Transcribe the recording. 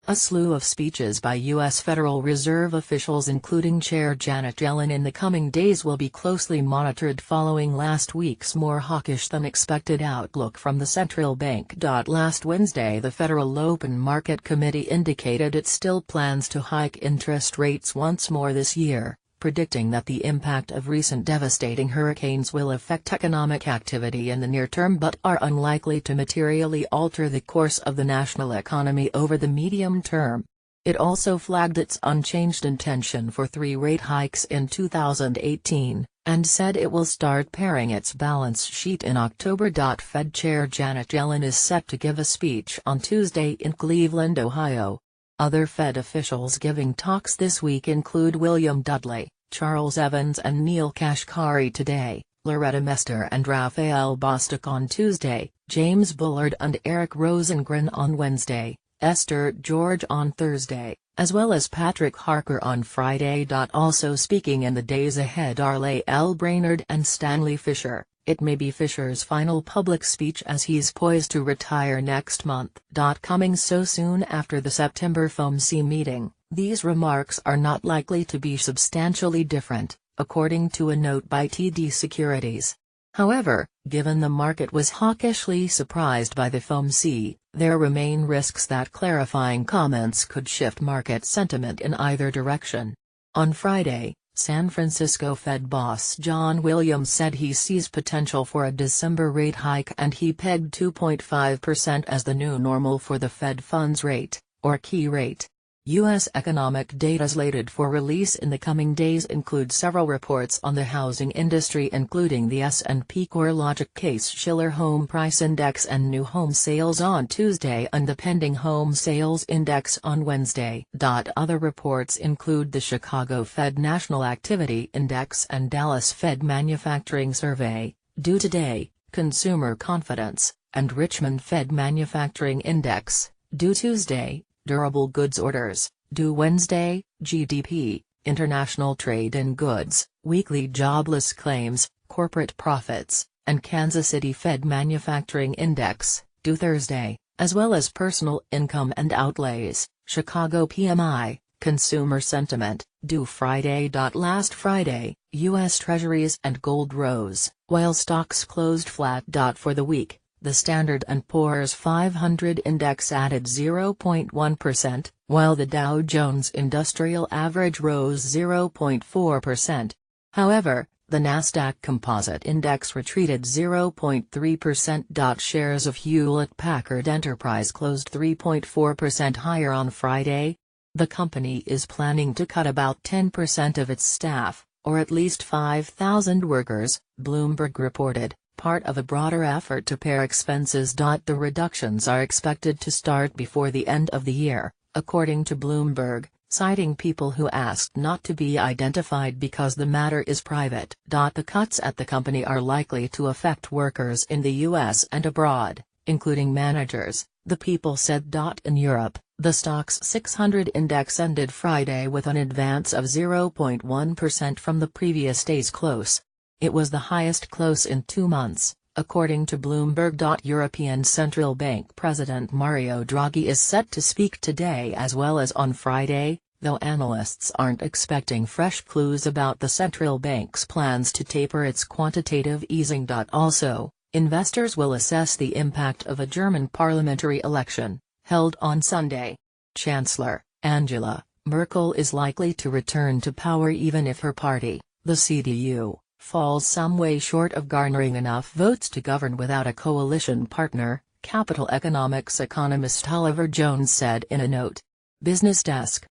A slew of speeches by U.S. Federal Reserve officials including Chair Janet Yellen in the coming days will be closely monitored following last week's more hawkish-than-expected outlook from the central bank. Last Wednesday the Federal Open Market Committee indicated it still plans to hike interest rates once more this year, predicting that the impact of recent devastating hurricanes will affect economic activity in the near term but are unlikely to materially alter the course of the national economy over the medium term. It also flagged its unchanged intention for 3 rate hikes in 2018, and said it will start paring its balance sheet in October. Fed Chair Janet Yellen is set to give a speech on Tuesday in Cleveland, Ohio. Other Fed officials giving talks this week include William Dudley, Charles Evans and Neil Kashkari today, Loretta Mester and Raphael Bostic on Tuesday, James Bullard and Eric Rosengren on Wednesday, Esther George on Thursday, as well as Patrick Harker on Friday. Also speaking in the days ahead are Lael Brainerd and Stanley Fischer. It may be Fisher's final public speech as he's poised to retire next month. Coming so soon after the September FOMC meeting, these remarks are not likely to be substantially different, according to a note by TD Securities. However, given the market was hawkishly surprised by the FOMC, there remain risks that clarifying comments could shift market sentiment in either direction. On Friday, San Francisco Fed boss John Williams said he sees potential for a December rate hike and he pegged 2.5% as the new normal for the Fed funds rate, or key rate. U.S. economic data slated for release in the coming days include several reports on the housing industry including the S&P CoreLogic Case-Shiller Home Price Index and new home sales on Tuesday and the pending home sales index on Wednesday. Other reports include the Chicago Fed National Activity Index and Dallas Fed Manufacturing Survey, due today, Consumer Confidence, and Richmond Fed Manufacturing Index, due Tuesday, Durable Goods Orders, due Wednesday, GDP, International Trade in Goods, Weekly Jobless Claims, Corporate Profits, and Kansas City Fed Manufacturing Index, due Thursday, as well as Personal Income and Outlays, Chicago PMI, Consumer Sentiment, due Friday. Last Friday, U.S. Treasuries and gold rose, while stocks closed flat. For the week, the Standard & Poor's 500 index added 0.1%, while the Dow Jones Industrial Average rose 0.4%. However, the Nasdaq Composite Index retreated 0.3%. Shares of Hewlett-Packard Enterprise closed 3.4% higher on Friday. The company is planning to cut about 10% of its staff, or at least 5,000 workers, Bloomberg reported, part of a broader effort to pare expenses. The reductions are expected to start before the end of the year, according to Bloomberg, citing people who asked not to be identified because the matter is private. The cuts at the company are likely to affect workers in the U.S. and abroad, including managers, the People said. In Europe, the Stoxx 600 index ended Friday with an advance of 0.1% from the previous day's close. It was the highest close in 2 months, according to Bloomberg. European Central Bank President Mario Draghi is set to speak today as well as on Friday, though analysts aren't expecting fresh clues about the central bank's plans to taper its quantitative easing. Also, investors will assess the impact of a German parliamentary election, held on Sunday. Chancellor Angela Merkel is likely to return to power even if her party, the CDU, falls some way short of garnering enough votes to govern without a coalition partner, Capital Economics economist Oliver Jones said in a note. Business Desk.